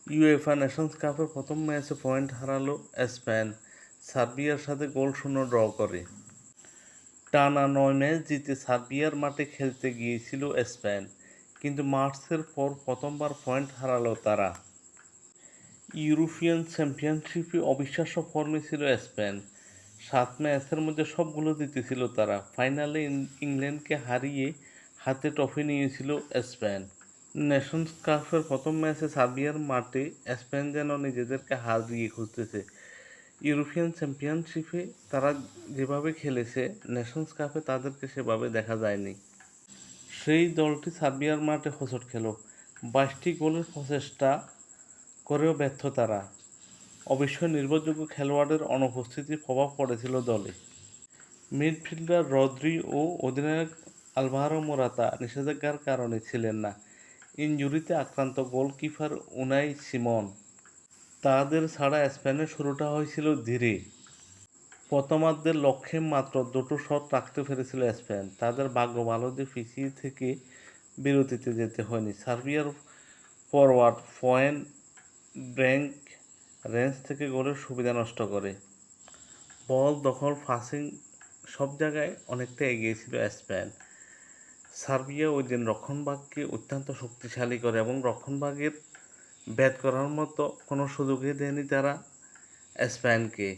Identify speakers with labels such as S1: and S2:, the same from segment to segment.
S1: UEFA Nations কাপের প্রথম ম্যাচে পয়েন্ট হারালো স্পেন, সার্বিয়ার সাথে গোল শূন্য ড্র করে। টানা ৯ ম্যাচ জিতে সার্বিয়ার মাঠে খেলতে গিয়েছিল স্পেন, কিন্তু মার্চের পর প্রথমবার পয়েন্ট হারালো তারা। ইউরোপিয়ান চ্যাম্পিয়নশিপে অবিশ্বাস্য ফর্মে ছিল স্পেন। ৭ ম্যাচের মধ্যে সবগুলো জিতেছিল তারা। ফাইনালে ইংল্যান্ডকে হারিয়ে হাতে ট্রফি নিয়েছিল স্পেন। নেশনস কাপের প্রথম ম্যাচে সার্বিয়ার মাঠে স্পেন যেন নিজেদেরকে হারিয়ে খুঁজতেছে। ইউরোপিয়ান চ্যাম্পিয়নশিপে তারা যেভাবে খেলেছে, নেশনস কাপে তাদেরকে সেভাবে দেখা যায়নি। সেই দলটি সার্বিয়ার মাঠে হোঁচট খেল। ২২টি গোলের প্রচেষ্টা করেও ব্যর্থ তারা। অবশ্যই নির্ভরযোগ্য খেলোয়াড়ের অনুপস্থিতির প্রভাব পড়েছিল দলে। মিডফিল্ডার রদ্রি ও অধিনায়ক আলভারো মোরাতা নিষেধাজ্ঞার কারণে ছিলেন না। ইনজুরিতে আক্রান্ত গোলকিপার উনাই সিমন। তাদের ছাড়া স্পেনের শুরুটা হয়েছিল ধীরে। প্রথমার্ধের লক্ষ্যে মাত্র দুটো শট রাখতে পেরেছিল স্পেন। তাদের ভাগ্য ভালো যে পিছিয়ে থেকে বিরতিতে যেতে হয়নি। সার্বিয়ার ফরওয়ার্ড পয়েন্ট ব্ল্যাঙ্ক রেঞ্জ থেকে গোলের সুবিধা নষ্ট করে। বল দখল, পাসিং সব জায়গায় অনেকটা এগিয়ে ছিল স্পেন। সার্বিয়া ওই দিন রক্ষণভাগকে অত্যন্ত শক্তিশালী করে এবং রক্ষণভাগের ব্যাট করার মতো কোনো সুযোগই দেয়নি তারা স্পেনকে।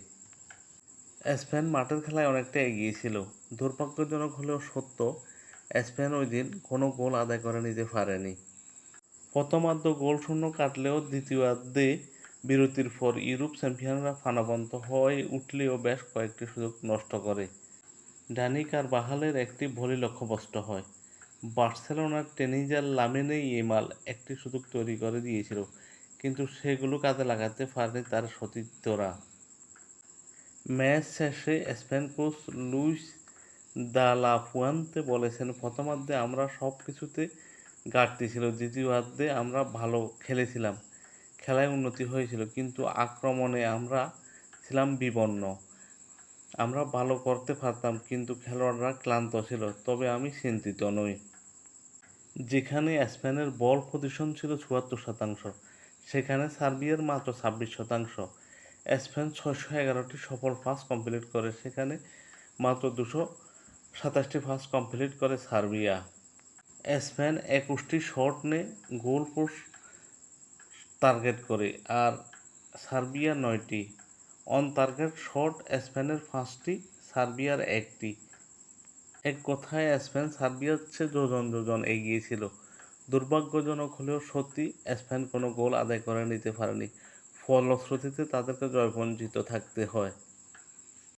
S1: স্পেন মাঠের খেলায় অনেকটা এগিয়ে ছিল। দুর্ভাগ্যজনক হলেও সত্য, স্পেন ওই দিন কোনো গোল আদায় করে নিতে পারেনি। প্রথমার্ধ গোল শূন্য কাটলেও দ্বিতীয়ার্ধে বিরতির পর ইউরোপ চ্যাম্পিয়নরা প্রাণবন্ত হয়ে উঠলেও বেশ কয়েকটি সুযোগ নষ্ট করে। ডানি কারবাখালের একটি ভলি লক্ষ্যভ্রষ্ট হয়। বার্সেলোনার টেনিজার লামিনে ইয়ামাল একটি সুযোগ তৈরি করে দিয়েছিল, কিন্তু সেগুলো কাজে লাগাতে পারেনি তার সতীর্থরা। ম্যাচ শেষে স্পেন কোচ লুইস দা লা ফুয়েন্তে বলেছেন, প্রথমার্ধে আমরা সব কিছুতে ঘাটতি ছিল, দ্বিতীয়ার্ধে আমরা ভালো খেলেছিলাম, খেলায় উন্নতি হয়েছিল, কিন্তু আক্রমণে আমরা ছিলাম বিপন্ন। আমরা ভালো করতে পারতাম, কিন্তু খেলোয়াড়রা ক্লান্ত ছিল। তবে আমি চিন্তিত নই। যেখানে স্পেনের বল পজিশন ছিল ৭৪%, সেখানে সার্বিয়ার মাত্র ২৬%। স্পেন ৬১১টি সফল পাস কমপ্লিট করে, সেখানে মাত্র ২২৭টি পাস কমপ্লিট করে সার্বিয়া। স্পেন ২১টি শট নেয়, গোল পোস্ট টার্গেট করে, আর সার্বিয়া ৯টি। অন টার্গেট শট স্পেনের ৫টি, সার্বিয়ার ১টি। এক কথায় স্পেন সার্বিয়ার চেয়ে যোজন এগিয়ে ছিল। দুর্ভাগ্যজনক হলেও সত্যি, স্পেন কোনো গোল আদায় করে নিতে পারেনি। ফলশ্রুতিতে তাদেরকে জয়বঞ্চিত থাকতে হয়।